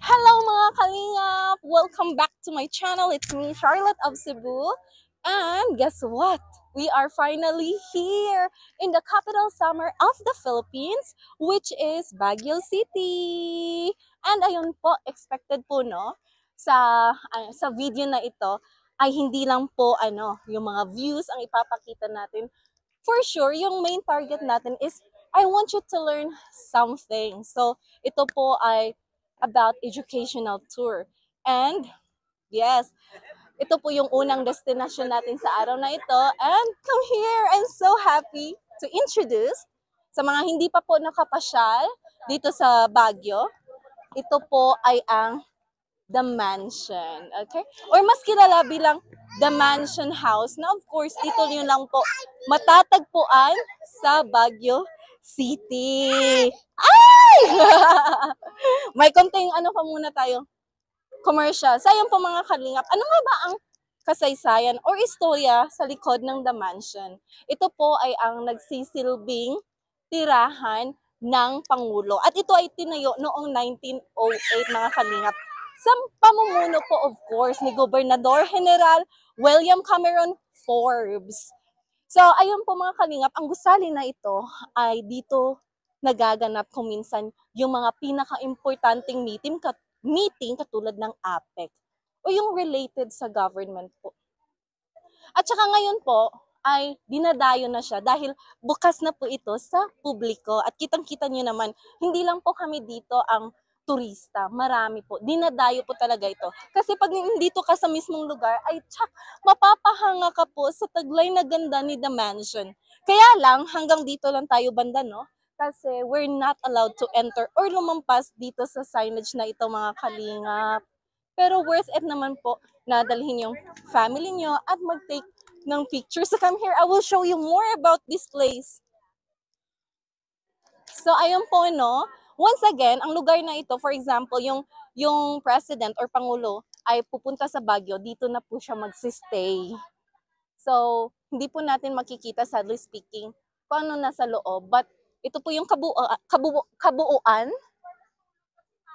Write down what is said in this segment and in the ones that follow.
Hello mga kalingap! Welcome back to my channel. It's me, Charlotte of Cebu. And guess what? We are finally here in the capital summer of the Philippines, which is Baguio City. And ayun po, expected po no, sa video na ito ay hindi lang po yung mga views ang ipapakita natin. For sure, yung main target natin is I want you to learn something. So, ito po ay about educational tour. And yes, ito po yung unang destination natin sa araw na ito. And come here, I'm so happy to introduce sa mga hindi pa po nakapasyal dito sa Baguio. Ito po ay ang The Mansion. Okay? Or mas kilala bilang The Mansion House na of course dito nyo lang po matatagpuan sa Baguio City. Ay! May konting pa muna tayo. Commercial. Sayang po mga kalingap. Ano nga ba ang kasaysayan or istorya sa likod ng The Mansion? Ito po ay ang nagsisilbing tirahan ng Pangulo. At ito ay tinayo noong 1908 mga kalingap. Sa pamumuno po of course ni Gobernador General William Cameron Forbes. So ayun po mga kalingap, ang gusali na ito ay dito nagaganap kung minsan yung mga pinaka-importanting meeting katulad ng APEC o yung related sa government po. At saka ngayon po ay dinadayo na siya dahil bukas na po ito sa publiko at kitang-kita nyo naman, hindi lang po kami dito ang turista, marami po. Dinadayo po talaga ito. Kasi pag nandito ka sa mismong lugar, ay tsak, mapapahanga ka po sa taglay na ganda ni The Mansion. Kaya lang, hanggang dito lang tayo banda, no? Kasi we're not allowed to enter or lumampas dito sa signage na ito mga kalingap. Pero worth it naman po na dalhin yung family nyo at mag-take ng pictures. So come here, I will show you more about this place. So ayun po no, once again, ang lugar na ito, for example, yung president or pangulo ay pupunta sa Baguio, dito na po siya magsistay. So, hindi po natin makikita, sadly speaking, kung ano nasa loob. But ito po yung kabuuan.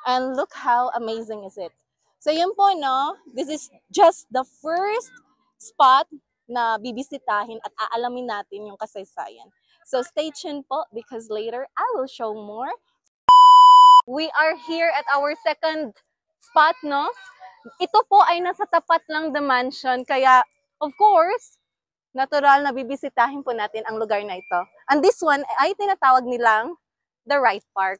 And look how amazing is it. So yun po no, this is just the first spot na bibisitahin at aalamin natin yung kasaysayan. So stay tuned po because later I will show more. We are here at our second spot, no? Ito po ay nasa tapat lang the mansion, kaya of course, natural na bibisitahin po natin ang lugar na ito. And this one ay tinatawag nilang the Wright Park.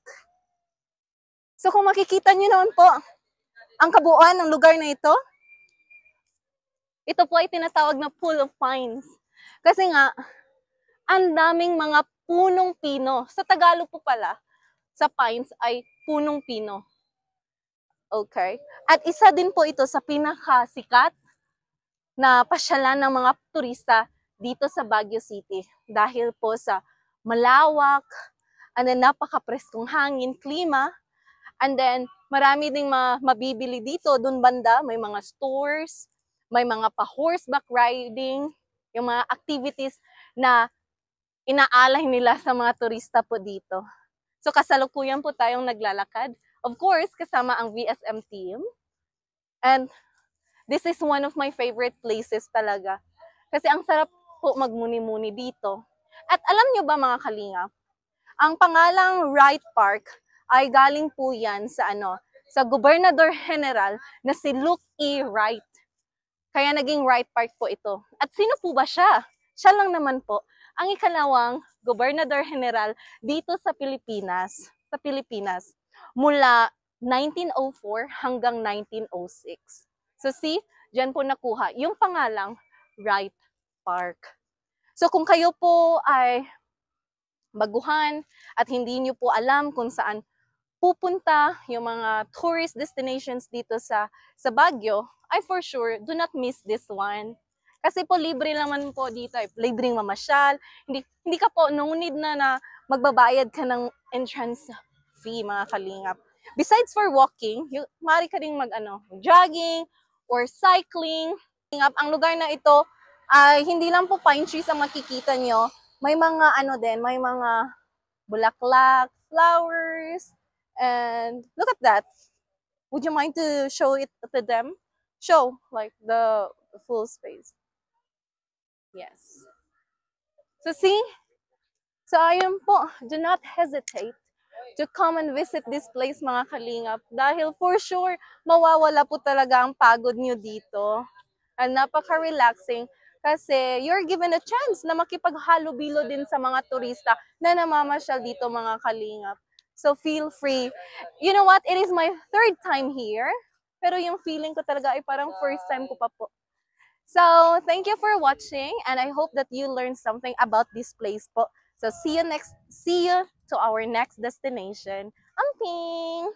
So kung makikita nyo naman po, ang kabuuan ng lugar na ito po ay tinatawag na Pool of Pines. Kasi nga, ang daming mga punong pino. Sa Tagalog po pala, sa pines ay punong pino. Okay? At isa din po ito sa pinakasikat na pasyalan ng mga turista dito sa Baguio City. Dahil po sa malawak, and then napaka-preskong hangin, klima, and then marami ding mabibili dito. Doon banda, may mga stores, may mga pa-horseback riding, yung mga activities na inaalay nila sa mga turista po dito. So kasalukuyan po tayong naglalakad. Of course, kasama ang VSM team. And this is one of my favorite places talaga. Kasi ang sarap po magmuni-muni dito. At alam nyo ba mga kalingap, ang pangalang Wright Park ay galing po yan sa sa Gobernador General na si Luke E. Wright. Kaya naging Wright Park po ito. At sino po ba siya? Siya lang naman po ang ikalawang Gobernador General dito sa Pilipinas. Mula 1904 hanggang 1906. So see, dyan po nakuha yung pangalang Wright Park. So kung kayo po ay baguhan at hindi nyo po alam kung saan pupunta yung mga tourist destinations dito sa Baguio, I for sure do not miss this one. Kasi po libre naman po dito, libreng mamasyal. Hindi ka po no need na magbabayad ka ng entrance fee mga kalingap. Besides for walking, maaari ka ding jogging or cycling. Ang lugar na ito ay hindi lang po pine trees ang makikita nyo. May mga may mga bulaklak, flowers, and look at that. Would you mind to show it to them? Show, like, the full space. Yes. So see? So ayun po, do not hesitate to come and visit this place, mga kalingap. Dahil for sure, mawawala po talaga ang pagod nyo dito. And napaka-relaxing kasi you're given a chance na makipaghalubilo din sa mga turista na namamasyal dito, mga kalingap. So feel free. You know what? It is my third time here. Pero yung feeling ko talaga ay parang first time ko pa po. So, thank you for watching and I hope that you learned something about this place po. So, see you to our next destination. Amping!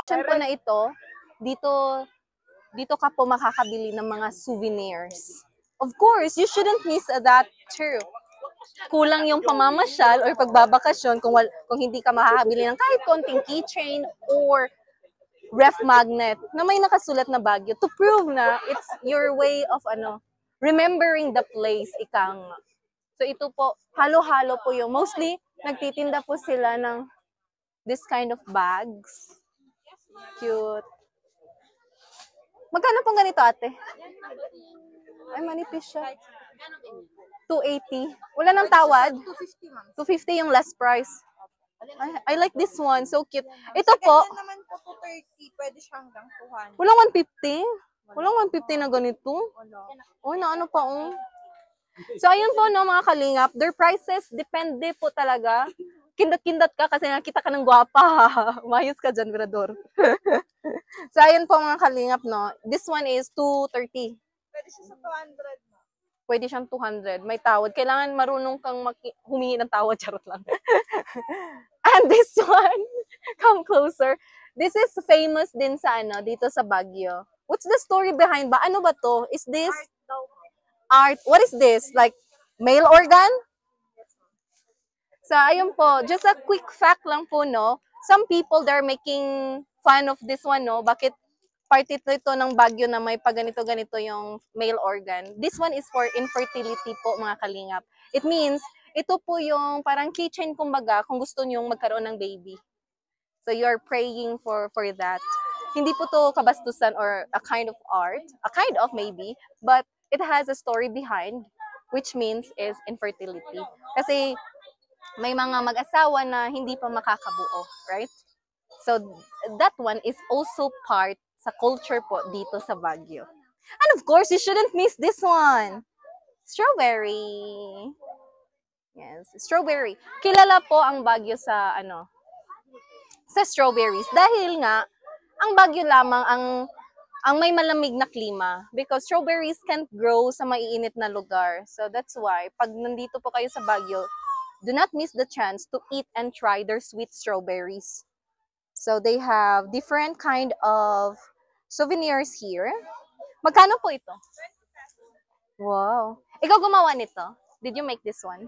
Po na ito, dito ka po makakabili ng mga souvenirs. Of course, you shouldn't miss that too. Kulang yung pamamasyal or pagbabakasyon kung hindi ka makakabili ng kahit konting keychain or ref magnet na may nakasulat na Baguio to prove na it's your way of remembering the place, ikang. So ito po, halo-halo po yung mostly nagtitinda po sila ng this kind of bags. Cute. Magkano pong ganito, ate? Ay, manipis siya. 280. Wala nang tawad? 250 yung last price. I like this one. So cute. Ito po. naman po 230. Pwede siya hanggang 200. Walang 150? Walang 150 na ganito? Oh, na ano pa, oh. So, ayun po, no, mga kalingap. Their prices, depende po talaga. Kindat-kindat ka kasi nakita ka ng gwapa. Mayos ka dyan, Mirador. So, ayun po, mga kalingap, no. This one is 230. Pwede siya sa 200. Pwede siyang 200. May tawad. Kailangan marunong kang humingi ng tawad. Charot lang. And this one, come closer. This is famous din sa dito sa Baguio. What's the story behind ba? Ano ba to? Is this art? What is this? Like male organ? So ayun po, just a quick fact lang po, no. Some people they're making fun of this one, no. Bakit part ito ng Baguio na may paganito-ganito yung male organ. This one is for infertility po, mga kalingap. It means, ito po yung parang keychain kumbaga kung gusto nyong magkaroon ng baby. So you're praying for that. Hindi po to kabastusan or a kind of art, a kind of maybe, but it has a story behind, which means is infertility. Kasi may mga mag-asawa na hindi pa makakabuo, right? So that one is also part sa culture po dito sa Baguio. And of course, you shouldn't miss this one. Strawberry. Yes, strawberry. Kilala po ang Baguio sa sa strawberries dahil nga ang Baguio lamang ang may malamig na klima because strawberries can't grow sa maiinit na lugar. So that's why pag nandito po kayo sa Baguio, do not miss the chance to eat and try their sweet strawberries. So they have different kind of souvenirs here. Magkano po ito? Wow. Ikaw gumawa nito? Did you make this one?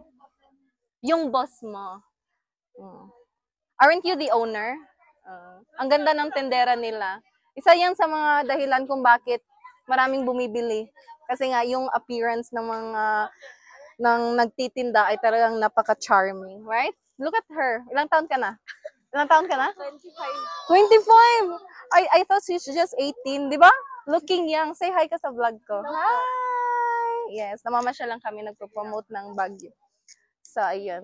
Yung boss mo. Aren't you the owner? Ang ganda ng tendera nila. Isa yan sa mga dahilan kung bakit maraming bumibili. Kasi nga yung appearance ng mga nagtitinda ay talagang napaka-charming, right? Look at her. Ilang taon ka na? Ilang taon ka na? 25. 25! I thought she's just 18, di ba? Looking young. Say hi ka sa vlog ko. Hi! Yes, namamasyal lang kami nagpo-promote ng Baguio. So, ayun.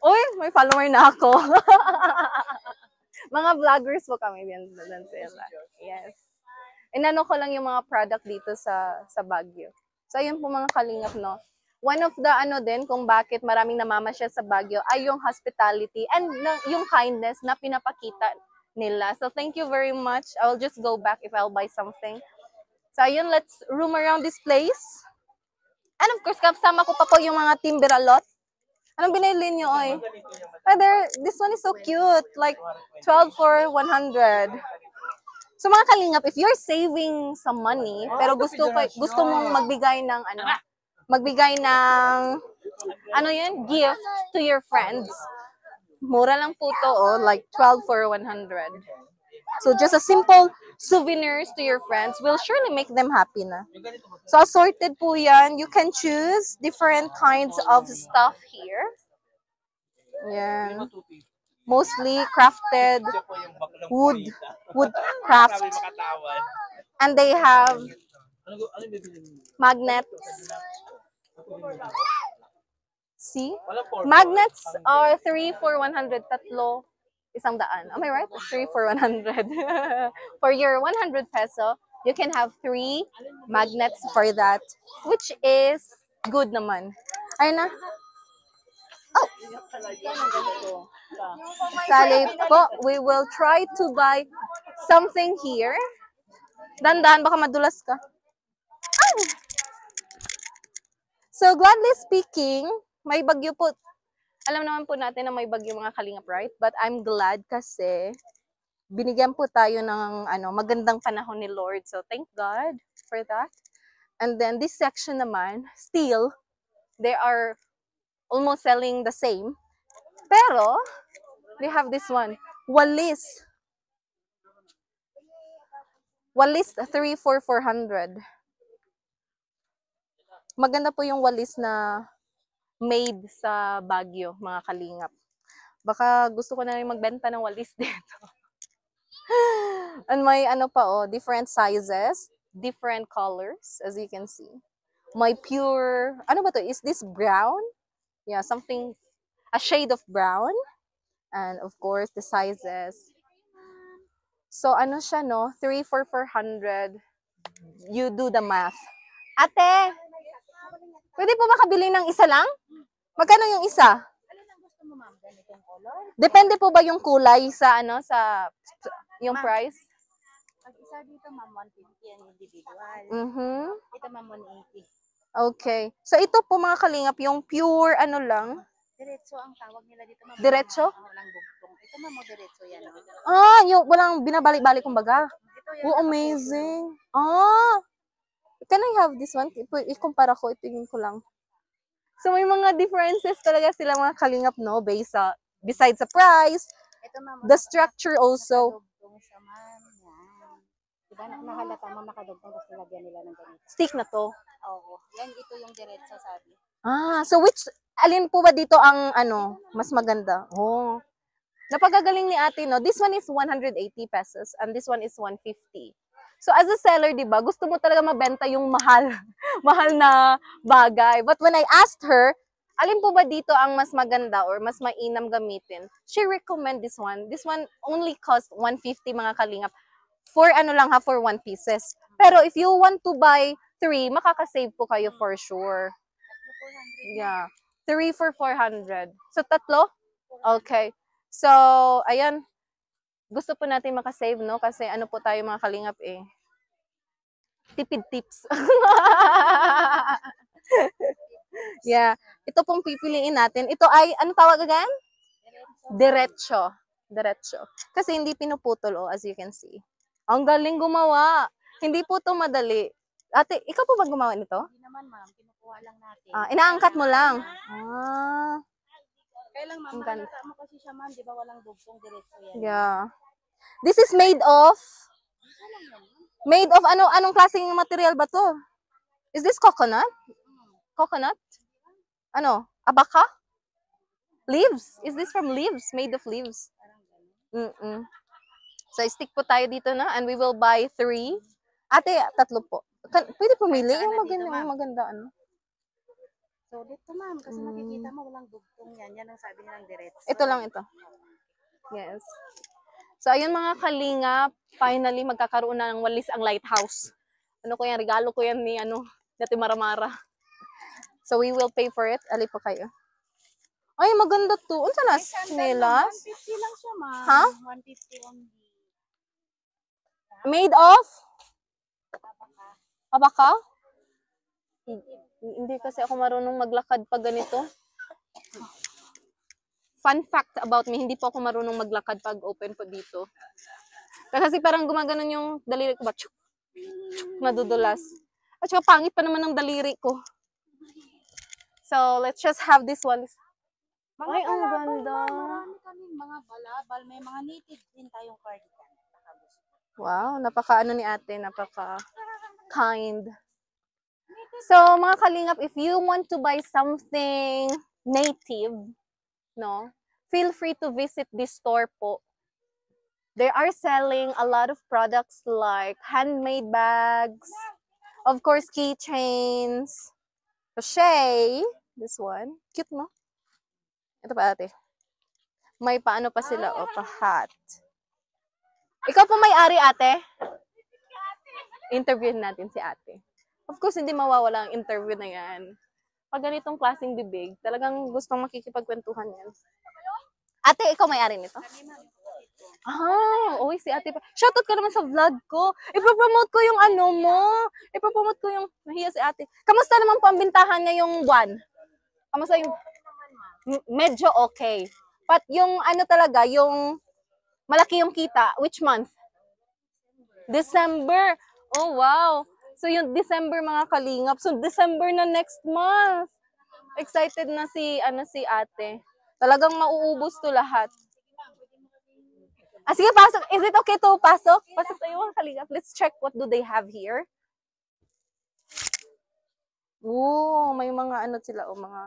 Uy, may follower na ako. Mga vloggers po kami din sila. Yes. Inano ko lang yung mga product dito sa Baguio. So, ayun po mga kalingap, no? One of the din kung bakit maraming namamasyal sa Baguio ay yung hospitality and yung kindness na pinapakita nila. So, thank you very much. I'll just go back if I'll buy something. So, ayun, let's roam around this place. And of course, kasama ko pa po yung mga timberalot. Anong binili niyo, oy? This one is so cute. Like, 12 for 100. So, mga kalingap, if you're saving some money, pero gusto mong magbigay ng, gift to your friends, mura lang po to, like 12 for 100. So, just a simple souvenirs to your friends will surely make them happy na. So, assorted po yan. You can choose different kinds of stuff here. Yan. Mostly crafted wood craft. And they have magnets. See? Magnets are 3 for 100. Tatlo, 100. Am I right? 3 for 100. For your 100 peso, you can have 3 magnets for that, which is good naman. Ayun na. Oh! Sali po, we will try to buy something here. Dandan, baka madulas ka. Ay! So, gladly speaking, may bagyo po. Alam naman po natin na may bagyo mga kalingap, right? But I'm glad kasi binigyan po tayo ng magandang panahon ni Lord. So, thank God for that. And then, this section naman, still, they are almost selling the same. Pero, they have this one. Walis. Walis, 3 for 400. Maganda po yung walis na made sa Baguio, mga kalingap. Baka gusto ko na rin magbenta ng walis dito. And may different sizes, different colors, as you can see. My pure, ano ba to? Is this brown? Yeah, something, a shade of brown. And of course, the sizes. So, ano siya, no? 3 for 400. You do the math. Ate, pwede po makabili ng isa lang? Magkano yung isa? Alin ang gusto mo, ma'am? Ganitong color? Depende po ba yung kulay sa yung price? Pag isa dito, ma'am, 150 ang individual. Ito, ma'am, 180. Okay. So, ito po mga kalingap, yung pure lang. Diretso ang tawag nila dito, ma'am. Diretso? Walang bugtong. Ito, ma'am, diretso yan. Yung walang binabalik-balik kumbaga. Ito yan. Oh, amazing. Can I have this one? Ikumpara ko, itingin ko lang. So, may mga differences talaga sila mga kalingap, no? Besides the price, ito, ma'am, the structure also. nakadugtong siya, ma'am. Yan. Diba, nakalata, ma'am, nakadugtong. Tapos nilagyan nila ng ganito. Stick na to. Oo. Yan, ito yung diretso, sabi. So alin po ba dito ang mas maganda? Oh. Napagagaling ni ate, no? This one is 180 pesos and this one is 150. So as a seller, di ba, gusto mo talaga mabenta yung mahal, mahal na bagay. But when I asked her, alin po ba dito ang mas maganda or mas mainam gamitin? She recommend this one. This one only cost 150 mga kalingap. For for 1 pieces. Pero if you want to buy 3, makaka-save po kayo for sure. Yeah. 3 for 400. So, tatlo? Okay. So, ayan. Gusto po natin makasave, no? Kasi po tayo mga kalingap eh. Tipid tips. Yeah. Ito pong pipiliin natin. Ito ay, ano tawag again? Diretso. Diretso. Kasi hindi pinuputol, as you can see. Ang galing gumawa. Hindi po ito madali. Ate, ikaw po ba gumawa nito? Hindi naman, ma'am. Kinukuha lang natin. Inaangkat mo lang. Kaya lang, ma'am, mahalata mo kasi siya, ma'am. Di ba walang bugtong diretso yan? Yeah. This is made of anong klaseng material ba to? Is this coconut? Coconut? Abaca? Leaves? Is this from leaves? Made of leaves? So, stick po tayo dito na and we will buy 3. Ate, 3 po. Pwede pumili yung maganda So, dito, ma'am, kasi makikita mo walang dugtong yan. Yan ang sabi nilang diretso. Ito lang ito. Yes. So, ayun mga kalingap, finally magkakaroon na ng walis ang lighthouse. Regalo ko yan ni Dati Maramara. So, we will pay for it. Ali po kayo. Ay, maganda to. Unsa na? Sinelas? 150 lang siya, ma'am. Ha? 150 only. Made of? Abaka? Hindi kasi ako marunong maglakad pag ganito. Fun fact about me, hindi po ako marunong maglakad pag open po dito. Kasi parang gumaganon yung daliri ko ba? Chuk, chuk, nadudulas. At saka pangit pa naman ng daliri ko. So, let's just have this one. Ay, ang ganda. Marami kaming mga balabal. May mga native din tayong cardigan. Wow, ni ate, kind. So, mga kalingap, if you want to buy something native, no, feel free to visit this store po. They are selling a lot of products like handmade bags, of course, keychains, crochet. This one. Cute, no? Ito pa, ate. May paano pa sila, pa-hat. Ikaw po may-ari, ate? Interviewin natin si ate. Of course, hindi mawawala ang interview na yan. Pag ganitong klaseng bibig, talagang gustong makikipagkwentuhan yan. Ate, ikaw may-ari nito? Si ate pa. Shoutout ka naman sa vlog ko. Ipopromote ko yung ano mo. Ipopromote ko yung nahiya si ate. Kamusta naman po ang bintahan niya yung buwan? Kamusta yung... Medyo okay. But yung ano talaga, yung malaki yung kita. Which month? December. Oh, wow. So yung December mga kalingap. So December na next month. Excited na si ate. Talagang mauubos to lahat. Sige, pasok. Is it okay to pasok? Pasok tayo mga kalingap. Let's check what do they have here. May mga ano sila, mga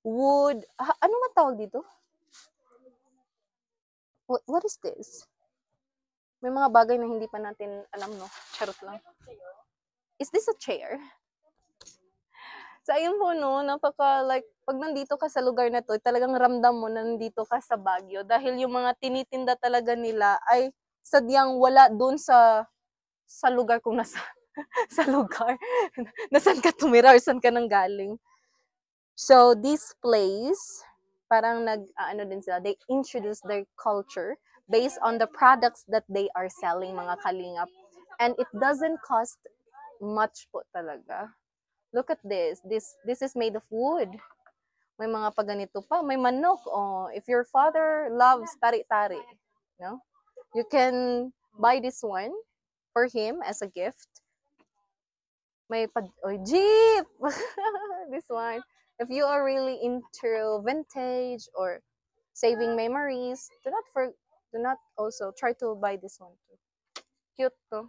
wood. Ano man tawag dito? What is this? May mga bagay na hindi pa natin alam, no? Charot lang. Is this a chair? So, ayun po, no, pag nandito ka sa lugar na to, talagang ramdam mo na nandito ka sa Baguio. Dahil yung mga tinitinda talaga nila ay sadyang wala doon sa lugar kung nasa, sa lugar. Nasaan ka tumira or saan ka nang galing. So, this place, parang din sila, they introduce their culture based on the products that they are selling, mga kalingap. And it doesn't cost much po talaga. Look at this. This is made of wood. May mga paganito pa. May manok. If your father loves tari-tari, no? You can buy this one for him as a gift. May jeep! This one. If you are really into vintage or saving memories, do not also try to buy this one too. Cute to.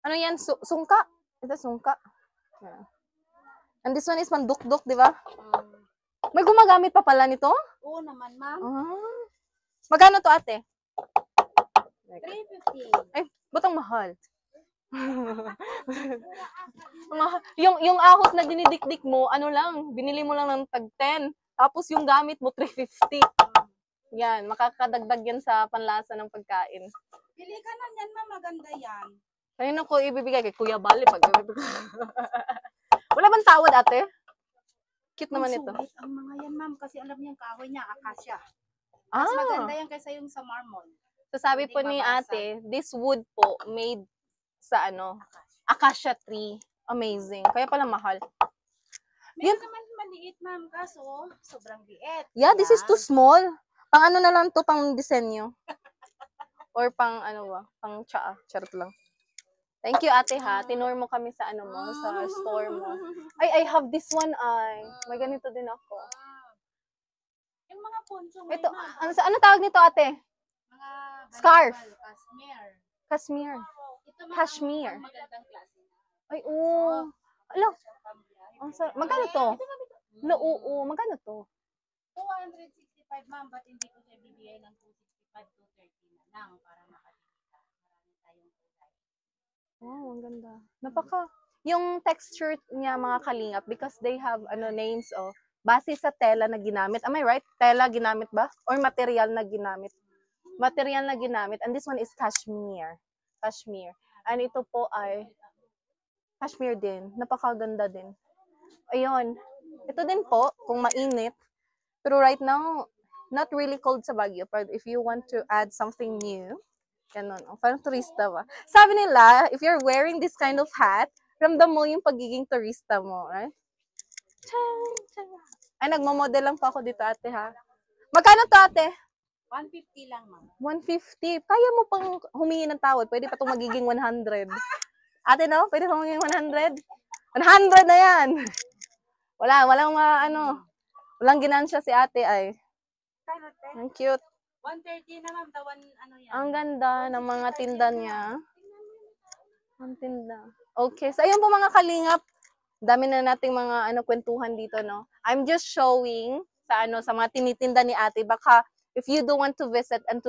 Ano yan? Sungka? Ito sungka. Yeah. And this one is mandukduk, di ba? May gumagamit pa pala nito? Oo naman, ma'am. Magkano to, ate? 350. Ay, ba't ang mahal? yung ahos na dinidikdik mo, ano lang, binili mo lang ng tag 10. Tapos yung gamit mo, 350. Yan, makakadagdag yan sa panlasa ng pagkain. Pili ka na yan, ma'am. Maganda yan. Ayun ako, ibibigay kay Kuya Bali pag wala bang tawad, ate? Cute naman ito. Ang mga yan, ma'am, kasi alam niyo yung kahoy niya, akasya. Mas maganda yan kaysa yung sa marmol. So sabi po ni ate, this wood po made sa acacia tree. Amazing. Kaya pala mahal. Meron naman maliit, ma'am, kaso sobrang liit. Yeah, this is too small. Pang ano na lang to, pang disenyo. Or pang pang tsaa. Charot lang. Thank you, ate, ha. Tinur mo kami sa sa store mo. I have this one, may ganito din ako. Yung mga poncho Ito, ano tawag nito, ate? Mga scarf. Cashmere. Cashmere. Magandang klase. Ay, oo. Ala. Magkano to? No, oo. Magkano to? 265, ma'am, but hindi ko siya bibigay ng 265 to 30 na lang para makakita. Marami tayong kulay. Wow, ang ganda. Yung texture niya, mga kalingap, because they have names base sa tela na ginamit. Am I right? Tela ginamit ba? Or material na ginamit? Material na ginamit. And this one is cashmere. Cashmere. And ito po ay cashmere din. Napakaganda din. Ayun. Ito din po, kung mainit. Pero right now, not really cold sa Baguio. But if you want to add something new, ganun. Parang turista ba? Sabi nila, if you're wearing this kind of hat, ramdam mo yung pagiging turista mo. Right? Ay, nagmamodel lang pa ako dito, ate, ha? Magkano to, ate? 150 lang, ma'am. 150. Kaya mo pang humingi ng tawad. Pwede pa itong magiging 100. Ate, no? Pwede pa magiging 100? 100 na yan! Walang ginansya si ate, ay. Ang cute. 130 na, ma'am. Tawan, yan. Ang ganda ng mga tinda niya. Ang tinda. Okay. So, ayun po mga kalingap. Dami na nating mga kwentuhan dito, no? I'm just showing sa mga tinitinda ni ate. Baka if you do want to visit and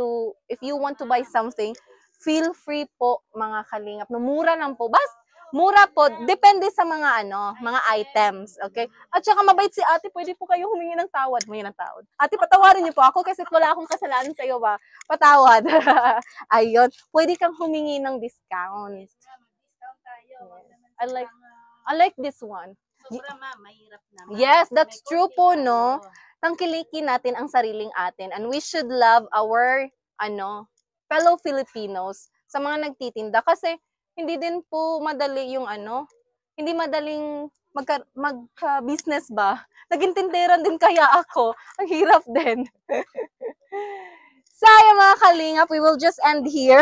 if you want to buy something, feel free po mga kalingap. No, mura lang po. Mura po, depende sa mga mga items, okay? At saka mabait si ate, pwede po kayo humingi ng tawad. Humingi ng tawad. Ate, patawarin niyo po ako kasi wala akong kasalanan sa iyo ba? Patawad. Ayun, pwede kang humingi ng discount. Mag-discount tayo. I like this one. Sobra mahirap naman. Yes, that's May true konti po, tayo. no? Tangkilikin natin ang sariling atin and we should love our fellow Filipinos sa mga nagtitinda kasi hindi din po madali yung hindi madaling magka-business ba? Naging tinderan din kaya ako. Ang hirap din. Saya mga kalingap, we will just end here.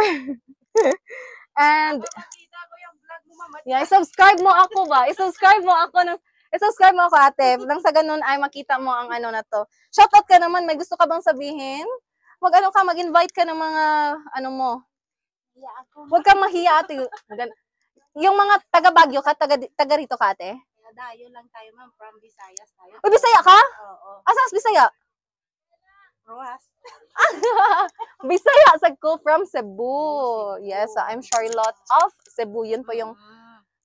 And Makita ko yung vlog mo, mama. yeah, i-subscribe mo ako ba? I-subscribe mo ako ate. Nang sa ganun ay makita mo ang na to. Shoutout ka naman, may gusto ka bang sabihin? Mag-invite ka ng mga mo. Iya ako. Huwag kang mahiya ate. Yung mga taga Baguio ka, taga rito ka ate? Kaya dayo lang tayo, ma'am. From Visayas tayo. Uy, Bisaya ka? Oo. Asas Bisaya? Rojas. Bisaya ko from Cebu. Yes, I'm Charlotte of Cebu. Yun po yung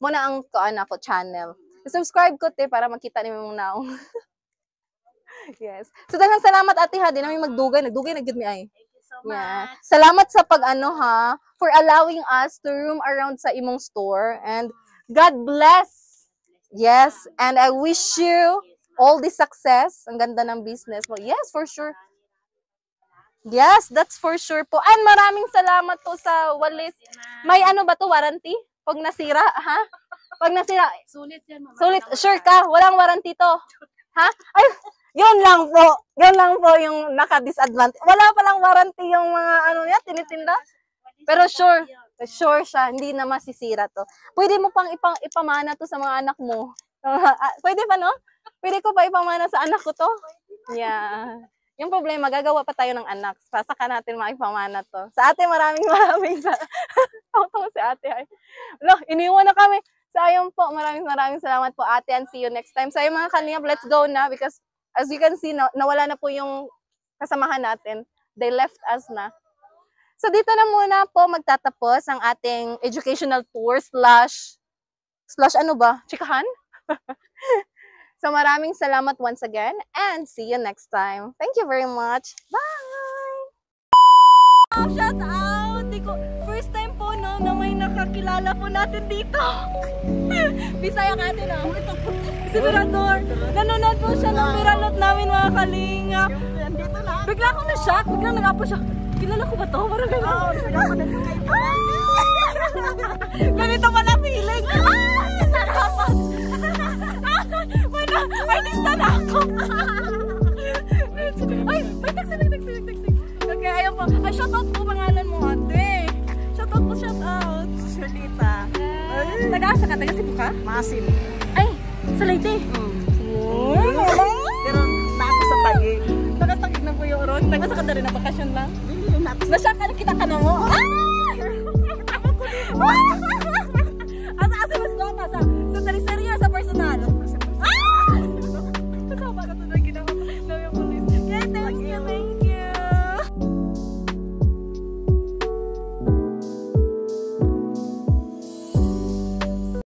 muna ang ko channel. Subscribe ko te para makita niyo mong naong. Yes. So daghang salamat ate ha, di namin magdugay na gid mi ay. Thank you so Yeah. much. Salamat sa for allowing us to roam around sa imong store and God bless. Yes, and I wish you all the success. Ang ganda ng business mo. Yes, for sure. Yes, that's for sure po. And maraming salamat po sa walis. May ba to, warranty? Pag nasira, ha? Pag nasira, Sulit yan, mama. sulit, sure ka? Walang warranty to? Ha? Ay, yun lang po. Yun lang po yung naka-disadvantage. Wala palang warranty yung mga tinitinda. Pero sure siya, hindi na masisira to. Pwede mo pang ipamana to sa mga anak mo. Pwede pa, no? Pwede ko pa ipamana sa anak ko to? Yeah. Yung problema, gagawa pa tayo ng anak. Saka natin maipamana to. Sa ate, maraming Tawa si ate. Ay. No, iniwan na kami. Sayang po, maraming salamat po ate and see you next time. Sa mga kalingap, let's go na because as you can see, nawala na po yung kasamahan natin. They left us na. So dito na muna po magtatapos ang ating educational tour slash chikahan? So maraming salamat once again and see you next time. Thank you very much. Bye! Shout out! First time po na may nakakilala po natin dito. Bisaya ka natin Si Mirador. Nanonood po siya ng Miranot namin mga kalinga. Bigla akong na-shock. Bigla nag-apo siya. Kilala ko ba to? Parang gano'n. Ganito pala feeling. Sarapan. Artista na ako. Ay, may taxi. Okay, ayun po. Ay, shoutout po pangalan mo, ate. Shoutout po. Solita. Taga-asa ka? Taga-Cebu ka? Masin. Ay, sa Leyte. Pero nato sa Taguig. Taga-Taguig na po yung ron. Taga-sa ka na rin na bakasyon lang.